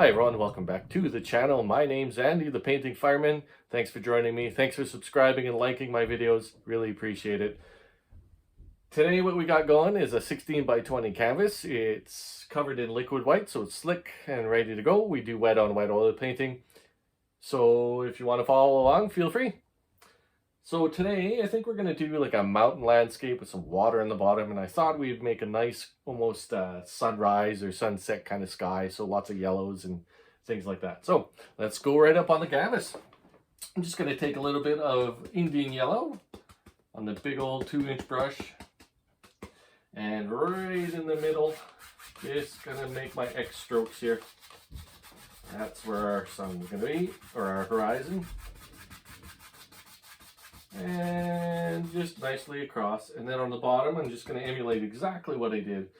Hi everyone, welcome back to the channel. My name's Andy, the Painting Fireman. Thanks for joining me. Thanks for subscribing and liking my videos. Really appreciate it. Today what we got going is a 16 by 20 canvas. It's covered in liquid white, so it's slick and ready to go. We do wet on wet oil painting. So if you want to follow along, feel free. So today I think we're going to do like a mountain landscape with some water in the bottom, and I thought we'd make a nice almost sunrise or sunset kind of sky, so lots of yellows and things like that. So let's go right up on the canvas. I'm just going to take a little bit of Indian yellow on the big old 2-inch brush, and right in the middle just going to make my X strokes here. That's where our sun's going to be, or our horizon. And just nicely across, and then on the bottom I'm just going to emulate exactly what I did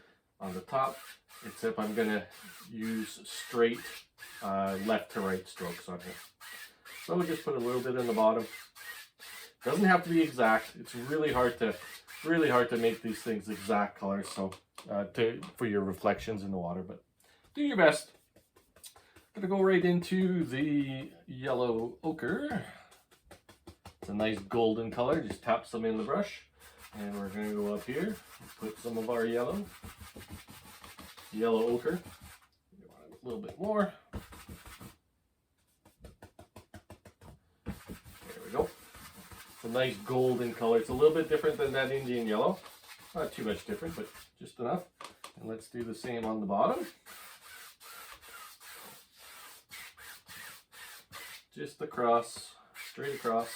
on the top, except I'm going to use straight left to right strokes on here. So we'll just put a little bit in the bottom. Doesn't have to be exact. It's really hard to make these things exact colors, so for your reflections in the water, but do your best. I'm going to go right into the yellow ochre. It's a nice golden color. Just tap some in the brush, and we're going to go up here and put some of our yellow ochre. You want a little bit more. There we go. It's a nice golden color. It's a little bit different than that Indian yellow. Not too much different, but just enough. And let's do the same on the bottom. Just across, straight across.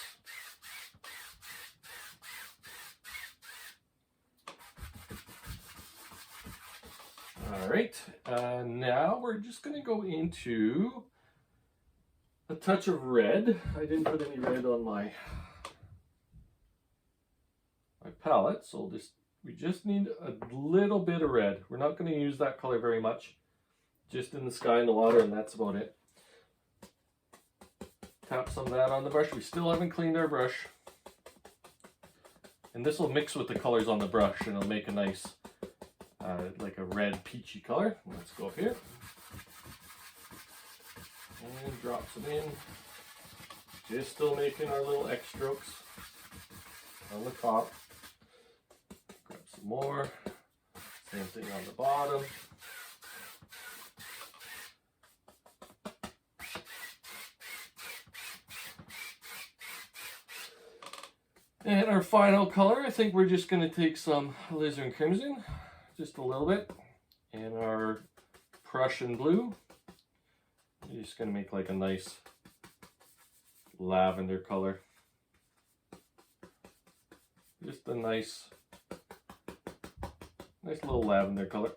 All right, now we're just going to go into a touch of red. I didn't put any red on my palette, so we just need a little bit of red. We're not going to use that color very much, just in the sky and the water, and that's about it. Tap some of that on the brush. We still haven't cleaned our brush. And this will mix with the colors on the brush, and it'll make a nice like a red peachy color. Let's go up here and drop some in. Just still making our little X strokes on the top. Grab some more. Same thing on the bottom. And our final color, I think we're just going to take some alizarin crimson, just a little bit, and our Prussian blue. You're just going to make like a nice lavender color. Just a nice little lavender color.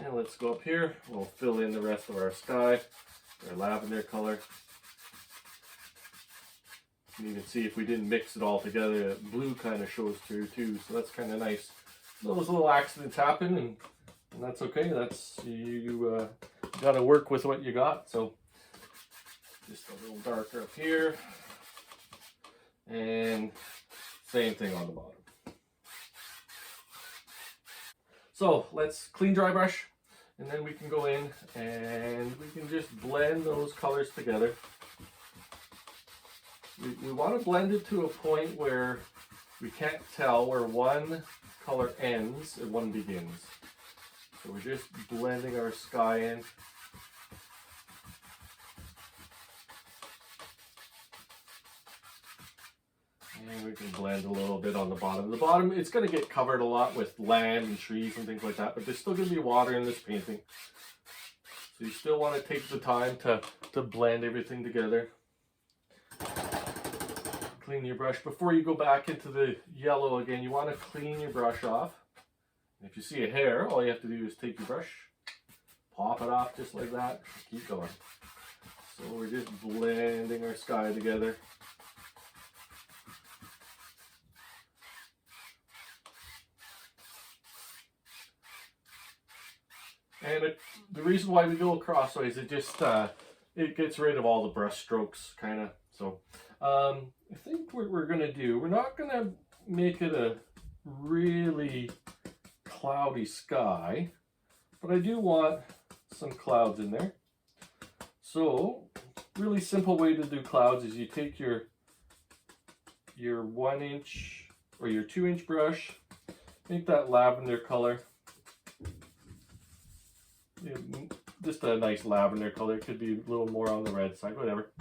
And let's go up here. We'll fill in the rest of our sky, our lavender color. You can see if we didn't mix it all together, that blue kind of shows through too, so that's kind of nice. Those little accidents happen, and that's okay. That's you got to work with what you got. So just a little darker up here, and same thing on the bottom. So let's clean dry brush, and then we can go in and we can just blend those colors together. We want to blend it to a point where we can't tell where one color ends and one begins. So we're just blending our sky in. And we can blend a little bit on the bottom. The bottom, it's going to get covered a lot with land and trees and things like that, but there's still going to be water in this painting. So you still want to take the time to blend everything together. Clean your brush. Before you go back into the yellow again, you want to clean your brush off. And if you see a hair, all you have to do is take your brush, pop it off just like that, keep going. So we're just blending our sky together. And the reason why we go crossways, it just it gets rid of all the brush strokes, kind of. So I think what we're going to do, we're not going to make it a really cloudy sky, but I do want some clouds in there. So, really simple way to do clouds is you take your 1 inch or your 2-inch brush, make that lavender color. Just a nice lavender color. It could be a little more on the red side, whatever.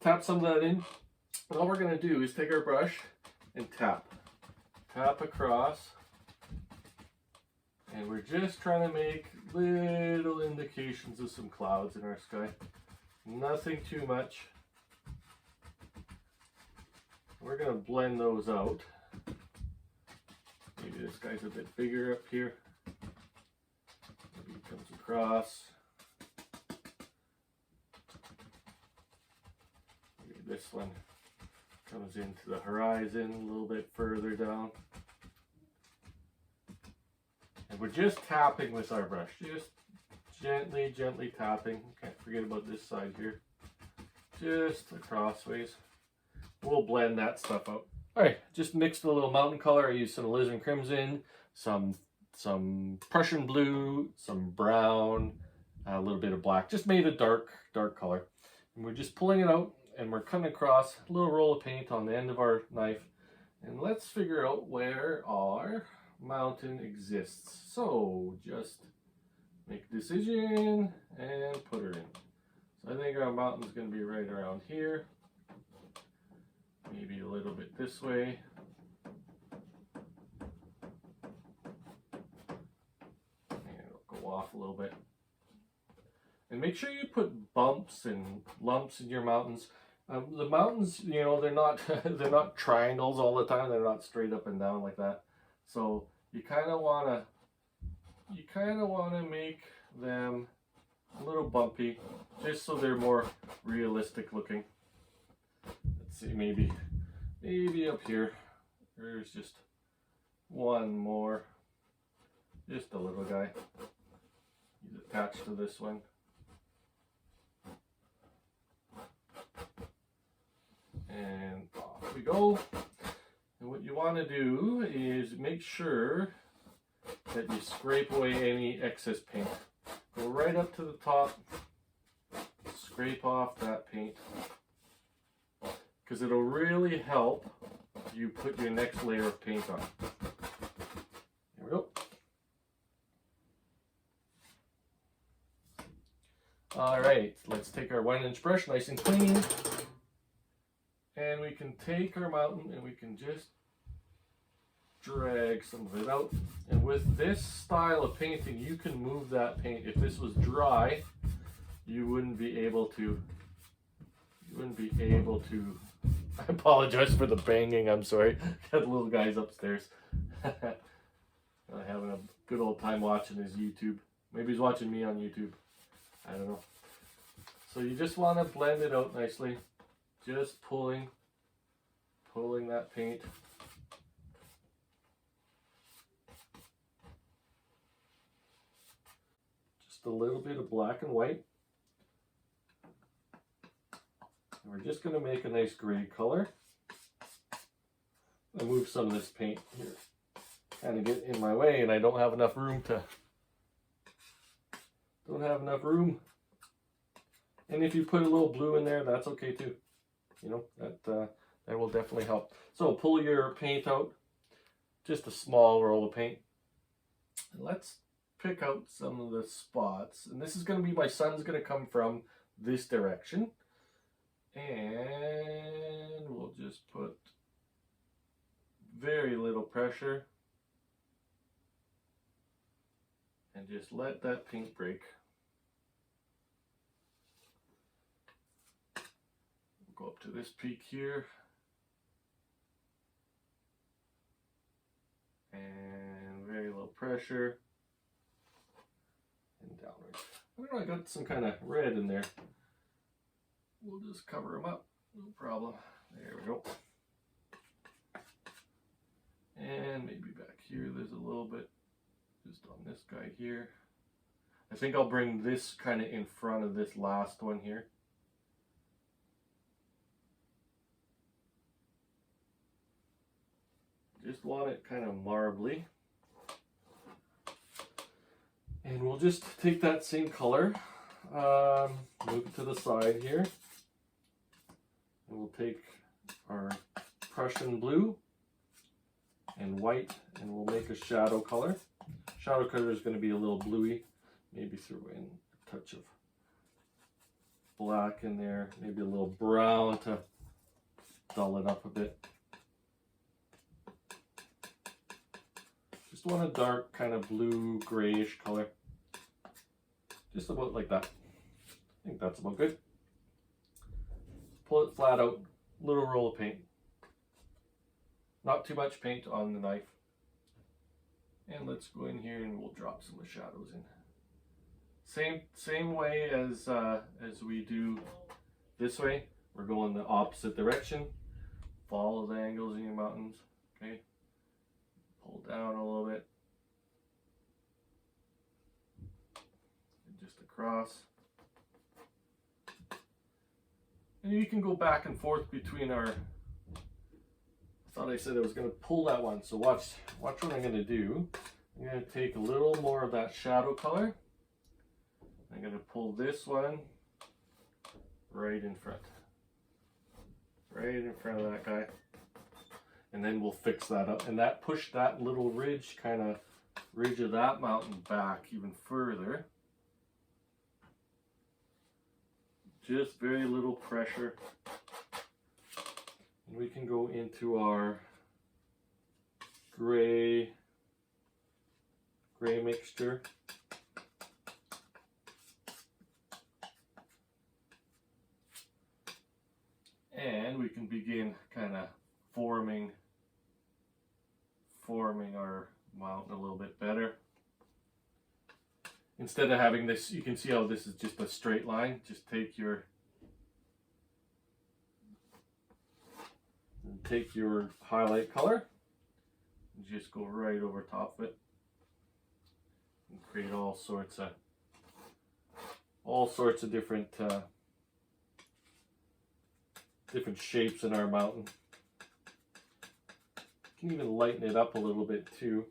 Tap some of that in. And all we're going to do is take our brush and tap. Tap across. And we're just trying to make little indications of some clouds in our sky. Nothing too much. We're going to blend those out. Maybe this guy's a bit bigger up here. Maybe he comes across. Maybe this one comes into the horizon a little bit further down. And we're just tapping with our brush. Just gently, gently tapping. Can't forget about this side here. Just crossways. We'll blend that stuff out. Alright, just mixed a little mountain color. I used some alizarin crimson, some Prussian blue, some brown, a little bit of black. Just made a dark color. And we're just pulling it out and we're cutting across a little roll of paint on the end of our knife. And let's figure out where our mountain exists. So just make a decision and put her in. So I think our mountain's going to be right around here. Maybe a little bit this way. And it'll go off a little bit. And make sure you put bumps and lumps in your mountains. The mountains, you know, they're not triangles all the time. They're not straight up and down like that. So you kind of wanna make them a little bumpy, just so they're more realistic looking. Let's see, maybe up here. There's just one more, just a little guy. He's attached to this one. And off we go. And what you want to do is make sure that you scrape away any excess paint. Go right up to the top, scrape off that paint, because it'll really help you put your next layer of paint on. Here we go. All right, let's take our 1-inch brush, nice and clean. And we can take our mountain and we can just drag some of it out. And with this style of painting, you can move that paint. If this was dry, you wouldn't be able to. I apologize for the banging. I'm sorry. Got little guys upstairs. Having a good old time watching his YouTube. Maybe he's watching me on YouTube. I don't know. So you just want to blend it out nicely. Just pulling that paint. Just a little bit of black and white. And we're just going to make a nice gray color. I move some of this paint here. Kind of get in my way, and I don't have enough room to. And if you put a little blue in there, that's okay too. You know, that will definitely help. So pull your paint out, just a small roll of paint. And let's pick out some of the spots. And this is going to be, my sun's going to come from this direction. And we'll just put very little pressure. And just let that paint break. Go up to this peak here. And very low pressure. And downward. I don't know, I got some kind of red in there. We'll just cover them up. No problem. There we go. And maybe back here there's a little bit just on this guy here. I think I'll bring this kind of in front of this last one here. Just want it kind of marbly. And we'll just take that same color Move it to the side here. And we'll take our Prussian blue and white, and we'll make a shadow color. Shadow color is going to be a little bluey. Maybe throw in a touch of black in there, maybe a little brown to dull it up a bit. Just want a dark kind of blue grayish color. Just about like that. I think that's about good. Pull it flat out, little roll of paint. Not too much paint on the knife. And let's go in here and we'll drop some of the shadows in. Same way as we do this way. We're going the opposite direction. Follow the angles in your mountains. Okay. Pull down a little bit. And just across. And you can go back and forth between our... I thought I said I was going to pull that one. So watch what I'm going to do. I'm going to take a little more of that shadow color. I'm going to pull this one right in front. Right in front of that guy. And then we'll fix that up. And that pushed that little ridge of that mountain back even further. Just very little pressure. And we can go into our gray mixture. And we can begin kind of forming our mountain a little bit better. Instead of having this, you can see how this is just a straight line. Just take your highlight color and just go right over top of it and create all sorts of different shapes in our mountain. You can even lighten it up a little bit too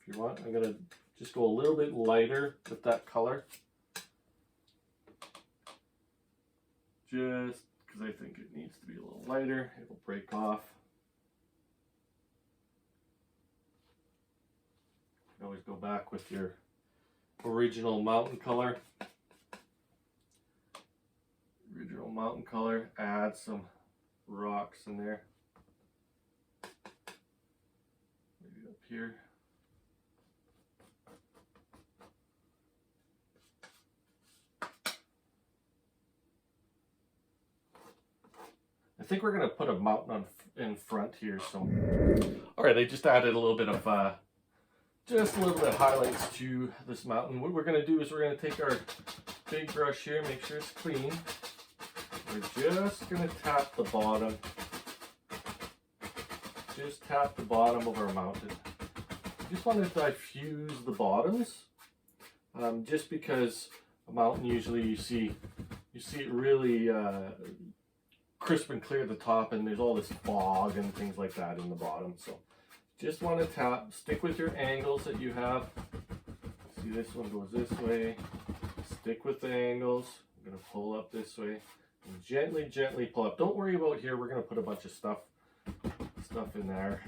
if you want. I'm gonna just go a little bit lighter with that color, just because I think it needs to be a little lighter. It'll break off. You can always go back with your original mountain color. Add some rocks in there. Maybe up here. I think we're going to put a mountain in front here. So, all right, I just added a little bit of highlights to this mountain. What we're going to do is we're going to take our big brush here, make sure it's clean. We're just going to tap the bottom. Just tap the bottom of our mountain. Just want to diffuse the bottoms, just because a mountain usually you see it really crisp and clear at the top, and there's all this fog and things like that in the bottom. So just want to tap, stick with your angles that you have. See, this one goes this way. Stick with the angles. I'm going to pull up this way and gently pull up. Don't worry about here. We're going to put a bunch of stuff in there,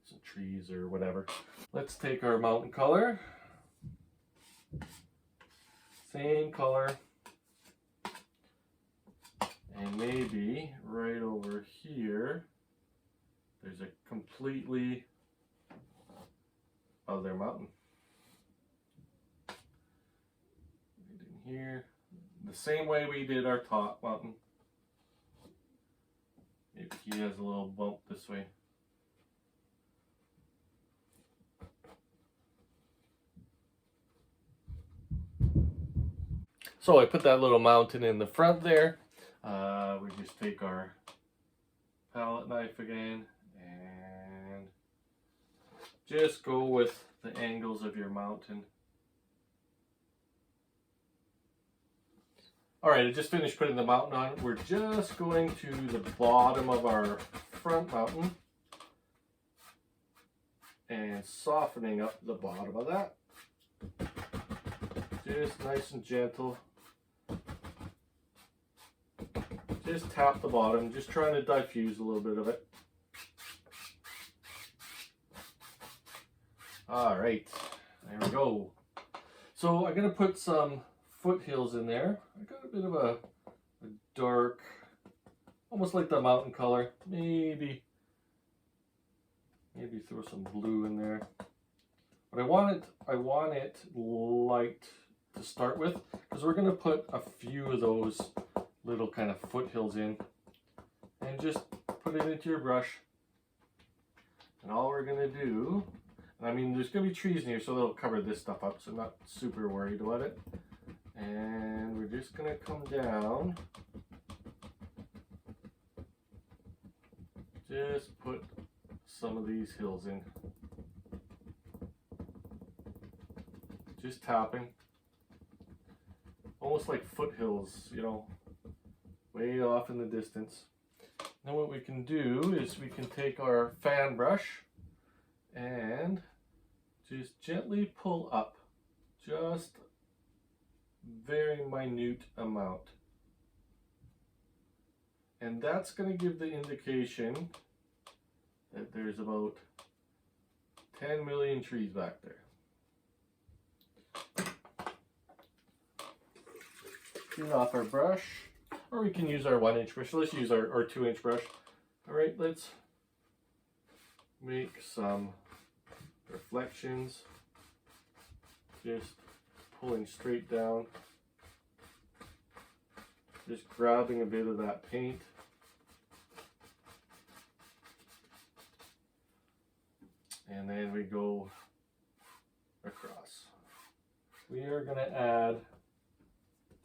some trees or whatever. Let's take our mountain color. Same color. And maybe right over here, there's a completely other mountain. Right in here, the same way we did our top mountain. Maybe he has a little bump this way. So I put that little mountain in the front there. We just take our palette knife again and just go with the angles of your mountain. Alright, I just finished putting the mountain on. We're just going to the bottom of our front mountain and softening up the bottom of that. Just nice and gentle. Just tap the bottom, just trying to diffuse a little bit of it. All right, there we go. So I'm gonna put some foothills in there. I got a bit of a dark, almost like the mountain color. Maybe throw some blue in there. But I want it light to start with, because we're gonna put a few of those little kind of foothills in, and just put it into your brush. And all we're gonna do, I mean, there's gonna be trees in here, so they'll cover this stuff up, so I'm not super worried about it. And we're just gonna come down, just put some of these hills in, just tapping, almost like foothills, you know, way off in the distance. Now what we can do is we can take our fan brush and just gently pull up, just very minute amount. And that's going to give the indication that there's about 10 million trees back there. Clean off our brush, or we can use our 1-inch brush. Let's use our 2-inch brush. All right, let's make some reflections, just pulling straight down, just grabbing a bit of that paint. And then we go across. We are going to add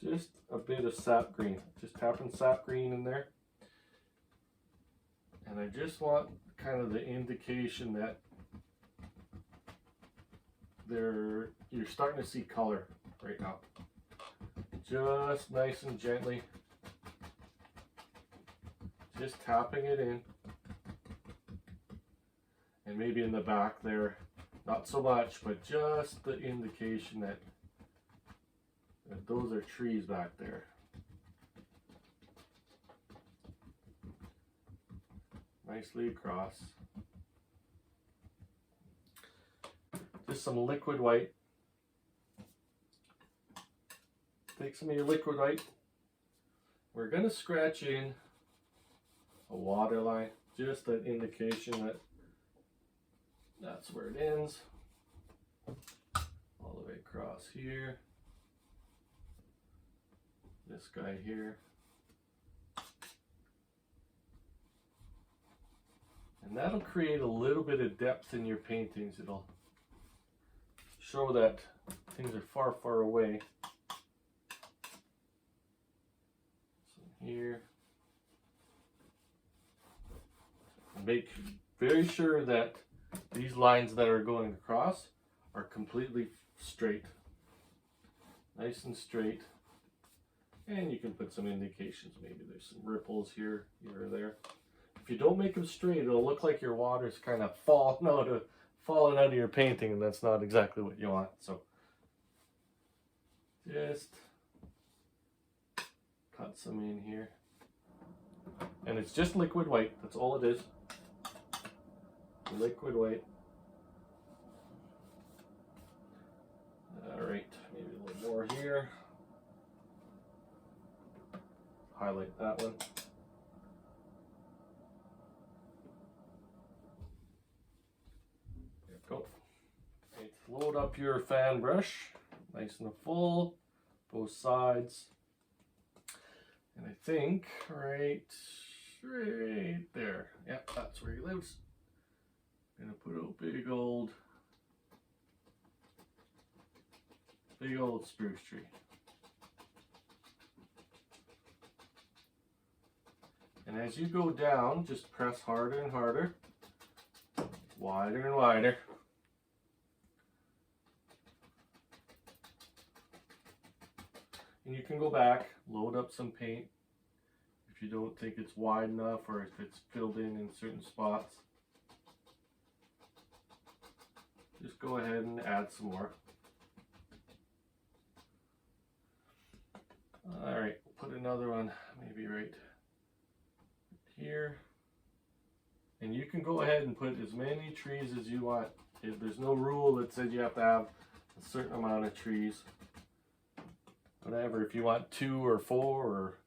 just a bit of sap green, just tapping sap green in there. And I just want kind of the indication that you're starting to see color right now. Just nice and gently, just tapping it in. And maybe in the back there, not so much, but just the indication that those are trees back there. Nicely across. Just some liquid white. Take some of your liquid white. We're going to scratch in a water line, just an indication that that's where it ends. All the way across here. This guy here. And that'll create a little bit of depth in your paintings. It'll show that things are far, far away. So here. And make very sure that these lines that are going across are completely straight. Nice and straight. And you can put some indications. Maybe there's some ripples here or there. If you don't make them straight, it'll look like your water's kind of falling out of your painting, and that's not exactly what you want. So just cut some in here. And it's just liquid white. That's all it is. Liquid white. All right, maybe a little more here. Highlight that one. There we go. Okay, load up your fan brush, nice and full, both sides. And I think right there. Yep, that's where he lives. Gonna put a big old spruce tree. And as you go down, just press harder and harder, wider and wider. And you can go back, load up some paint if you don't think it's wide enough or if it's filled in certain spots. Just go ahead and add some more. All right, put another one maybe right here. And you can go ahead and put as many trees as you want. There's no rule that says you have to have a certain amount of trees. Whatever, if you want 2 or 4 or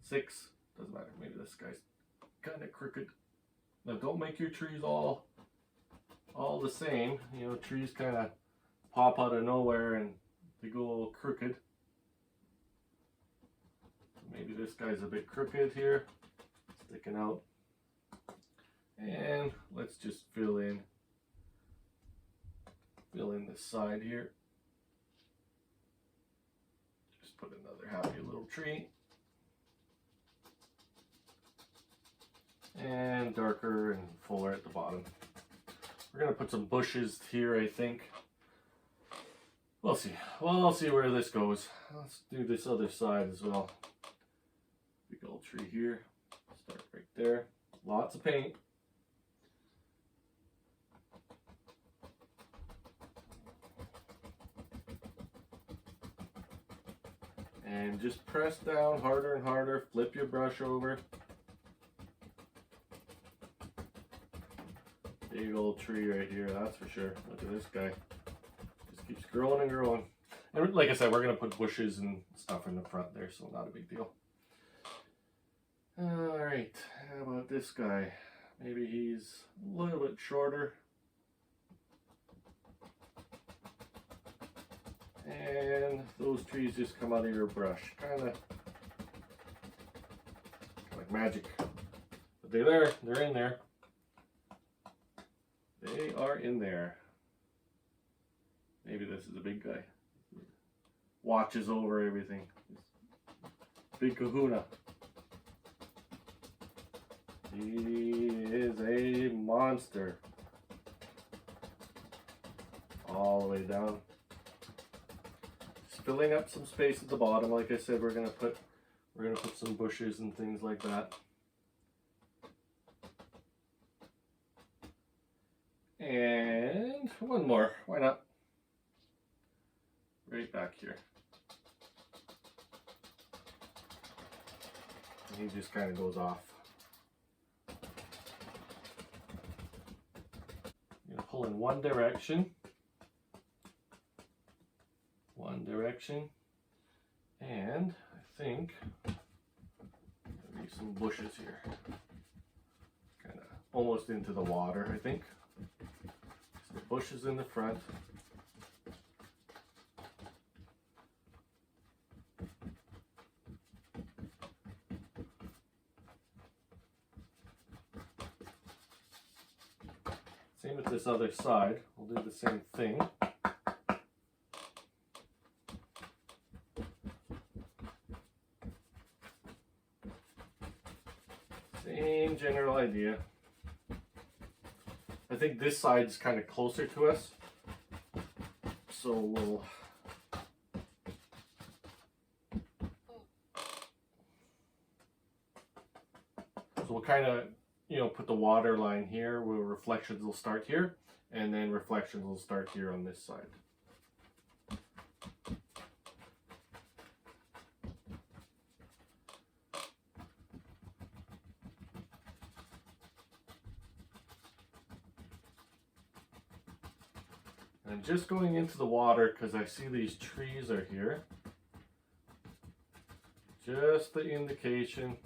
6, doesn't matter. Maybe this guy's kind of crooked. Now don't make your trees all the same. You know, trees kind of pop out of nowhere and they go a little crooked. Maybe this guy's a bit crooked here, sticking out. And let's just fill in this side here. Just put another happy little tree. And darker and fuller at the bottom. We're gonna put some bushes here, I think. We'll see. Well, I'll see where this goes. Let's do this other side as well. Big old tree here. Start right there. Lots of paint. And just press down harder and harder. Flip your brush over. Big old tree right here, that's for sure. Look at this guy. Just keeps growing and growing. And like I said, we're going to put bushes and stuff in the front there, so not a big deal. Alright, how about this guy? Maybe he's a little bit shorter. And those trees just come out of your brush. Kind of like magic. But they're there, they're in there. They are in there. Maybe this is a big guy. Watches over everything. Big kahuna. He is a monster. All the way down. Just filling up some space at the bottom. Like I said, we're gonna put some bushes and things like that. And one more, why not? Right back here. And he just kind of goes off. I'm gonna pull in one direction, and I think there'll be some bushes here. Kind of almost into the water, I think. The bushes in the front. Same with this other side. We'll do the same thing. Same general idea. I think this side's kind of closer to us, so we'll kind of, you know, put the water line here where reflections will start here, and then reflections will start here on this side. I'm just going into the water because I see these trees are here. Just the indication.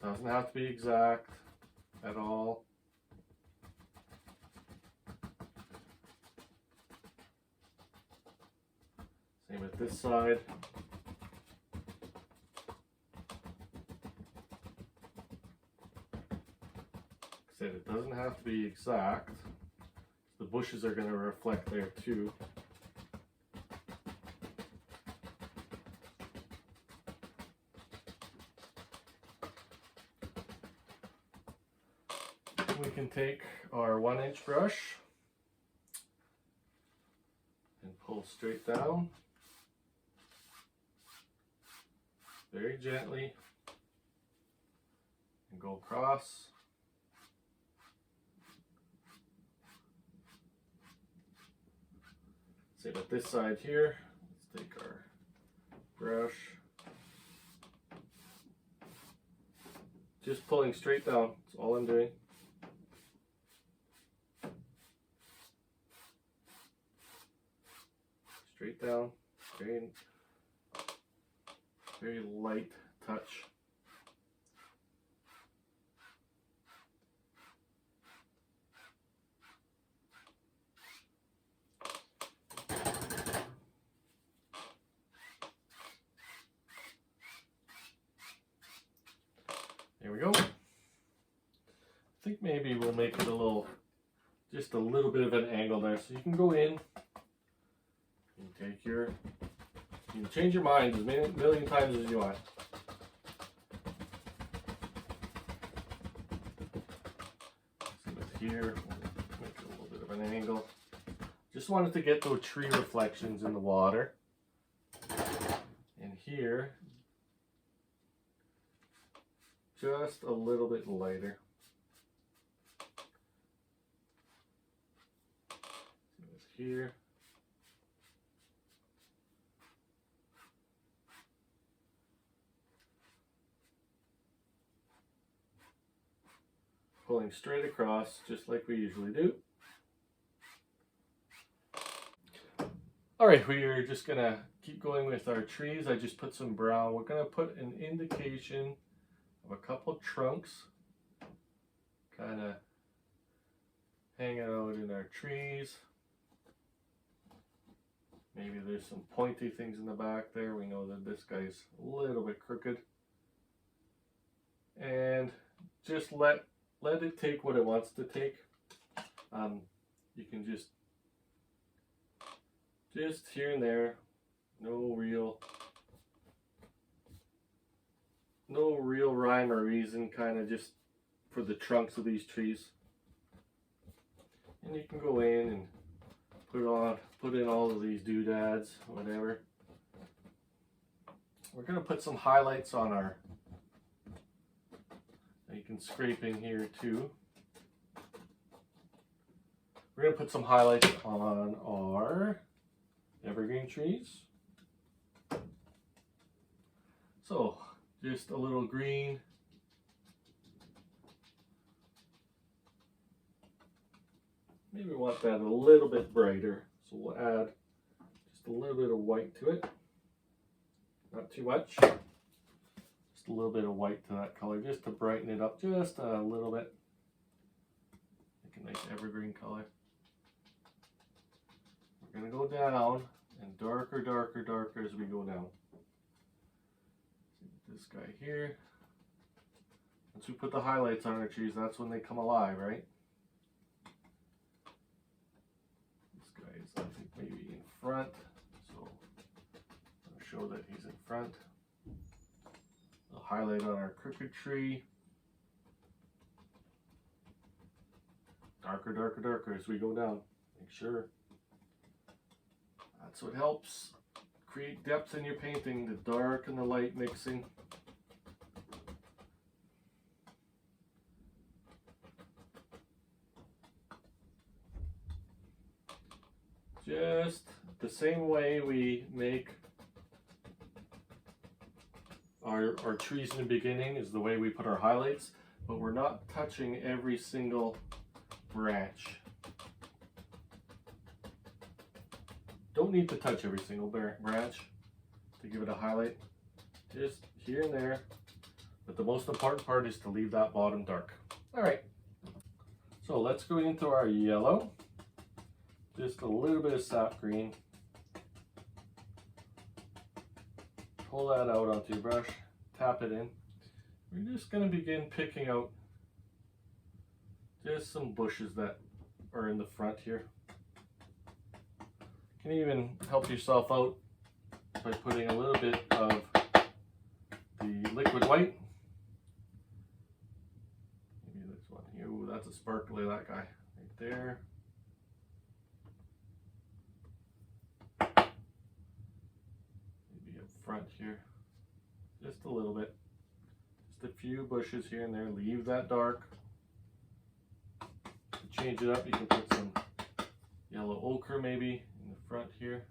Doesn't have to be exact at all. Same with this side. Like I said, it doesn't have to be exact. The bushes are going to reflect there too. We can take our 1-inch brush and pull straight down very gently and go across. Same with this side here. Let's take our brush just pulling straight down. That's all I'm doing. Straight down, very light touch. There we go. I think maybe we'll make it just a little bit of an angle there, so you can go in and you can change your mind as million times as you want. See what's here, we'll make it a little bit of an angle. Just wanted to get those tree reflections in the water. And here, just a little bit lighter. See what's here. Pulling straight across, just like we usually do. All right, we are just gonna keep going with our trees. I just put some brown. We're gonna put an indication of a couple trunks kind of hanging out in our trees. Maybe there's some pointy things in the back there. We know that this guy's a little bit crooked. And just let it take what it wants to take. You can just here and there, no real rhyme or reason, kind of just for the trunks of these trees. And you can go in and put in all of these doodads, whatever. We're gonna put some highlights on our, you can scrape in here too. We're gonna put some highlights on our evergreen trees. So just a little green. Maybe we want that a little bit brighter, so we'll add just a little bit of white to it. Not too much. Just a little bit of white to that color, just to brighten it up just a little bit. Make a nice evergreen color. We're going to go down and darker, darker, darker as we go down. This guy here. Once we put the highlights on our trees, that's when they come alive, right? This guy is, I think, maybe in front, so I'll show that he's in front. I'll highlight on our crooked tree. Darker, darker, darker as we go down. Make sure. That's what helps create depth in your painting, the dark and the light mixing. Just the same way we make our trees in the beginning is the way we put our highlights, but we're not touching every single branch. Don't need to touch every single branch to give it a highlight, just here and there. But the most important part is to leave that bottom dark. All right, so let's go into our yellow. Just a little bit of sap green. Pull that out onto your brush, tap it in. We're just going to begin picking out just some bushes that are in the front here. You can even help yourself out by putting a little bit of the liquid white. Maybe this one here. Ooh, that's a sparkly, that guy right there. Maybe up front here, just a little bit. Just a few bushes here and there. Leave that dark. To change it up, you can put some yellow ochre maybe in the front here.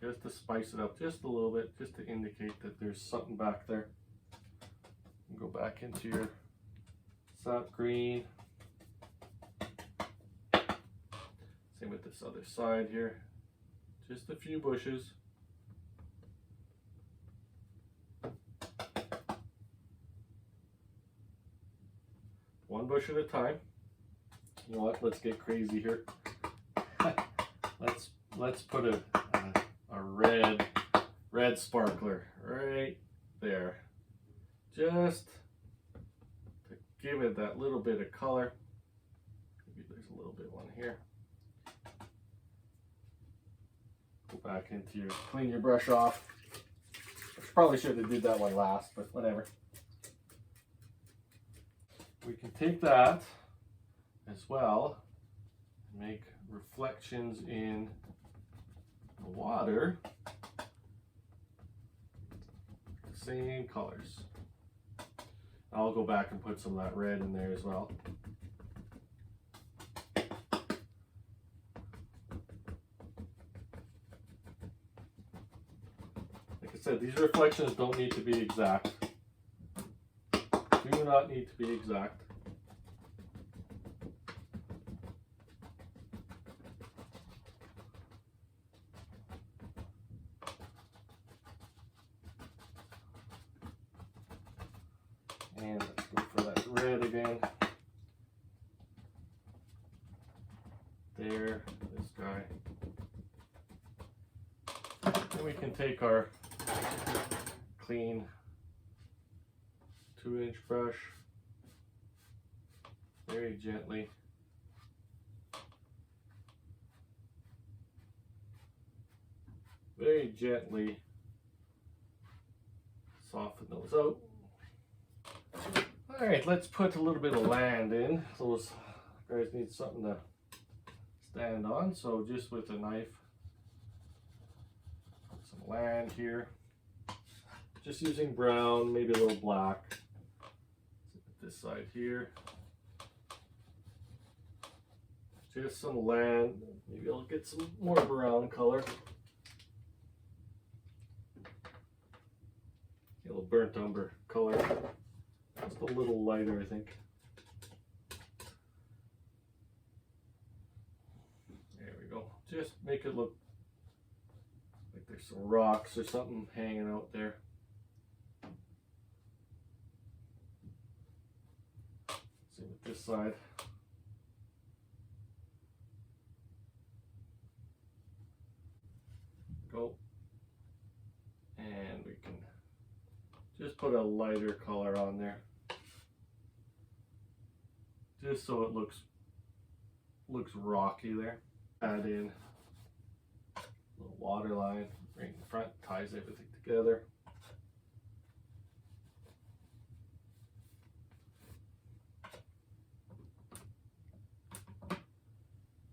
just to spice it up just a little bit, just to indicate that there's something back there. Go back into your sap green. Same with this other side here. Just a few bushes. One bush at a time. You know what? Let's get crazy here. let's put a red sparkler right there, just to give it that little bit of color. Maybe there's a little bit one here. Go back into your, clean your brush off. I probably should have did that one last, but whatever. We can take that as well and make reflections in the water, the same colors. I'll go back and put some of that red in there as well. Like I said, these reflections don't need to be exact. Do not need to be exact. And let's go for that red again. There, this guy. Then we can take our clean 2-inch brush, very gently soften those out. All right, let's put a little bit of land in. Those guys need something to stand on, so just with a knife, put some land here. Just using brown, maybe a little black. This side here. Just some land. Maybe I'll get some more brown color. A little burnt umber color. Just a little lighter, I think. There we go. Just make it look like there's some rocks or something hanging out there. Same with this side. Go. And we can just put a lighter color on there, just so it looks rocky there. Add in a little water line right in front, ties everything together.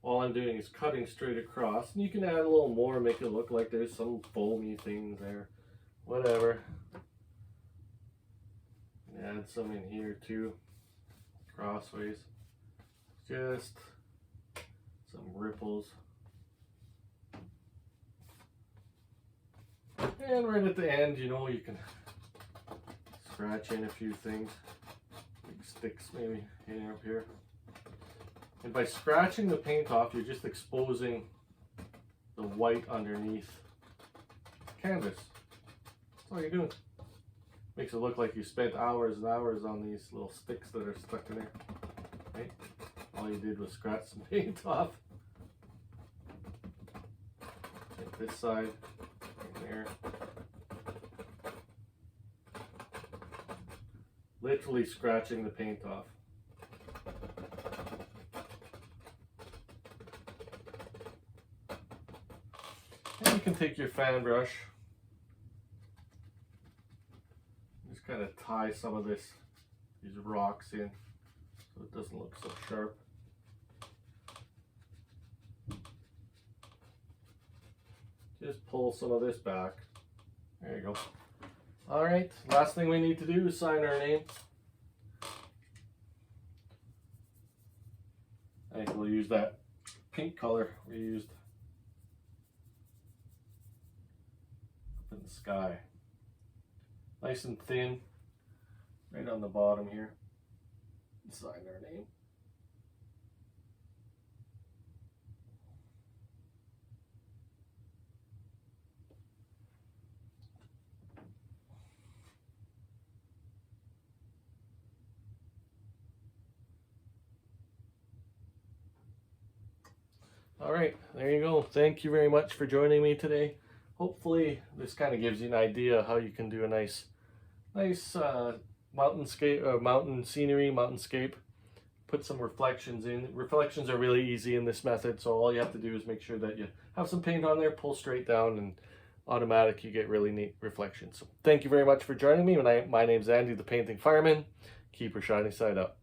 All I'm doing is cutting straight across, and you can add a little more, make it look like there's some foamy thing there, whatever. Add some in here too, crossways, just some ripples. And right at the end, you know, you can scratch in a few things, big sticks maybe here, up here. And by scratching the paint off, you're just exposing the white underneath canvas. That's all you're doing. Makes it look like you spent hours and hours on these little sticks that are stuck in there. Right? All you did was scratch some paint off. Take this side, in there. Literally scratching the paint off. And you can take your fan brush, just kind of tie some of these rocks in so it doesn't look so sharp. Just pull some of this back. There you go. All right, last thing we need to do is sign our name. I think we'll use that pink color we used the sky. Nice and thin, right on the bottom here. Sign our name. All right, there you go. Thank you very much for joining me today. Hopefully this kind of gives you an idea how you can do a nice mountain scenery, mountainscape. Put some reflections in. Reflections are really easy in this method, so all you have to do is make sure that you have some paint on there, pull straight down, and automatic you get really neat reflections. So thank you very much for joining me. My name's Andy, the Painting Fireman. Keep your shiny side up.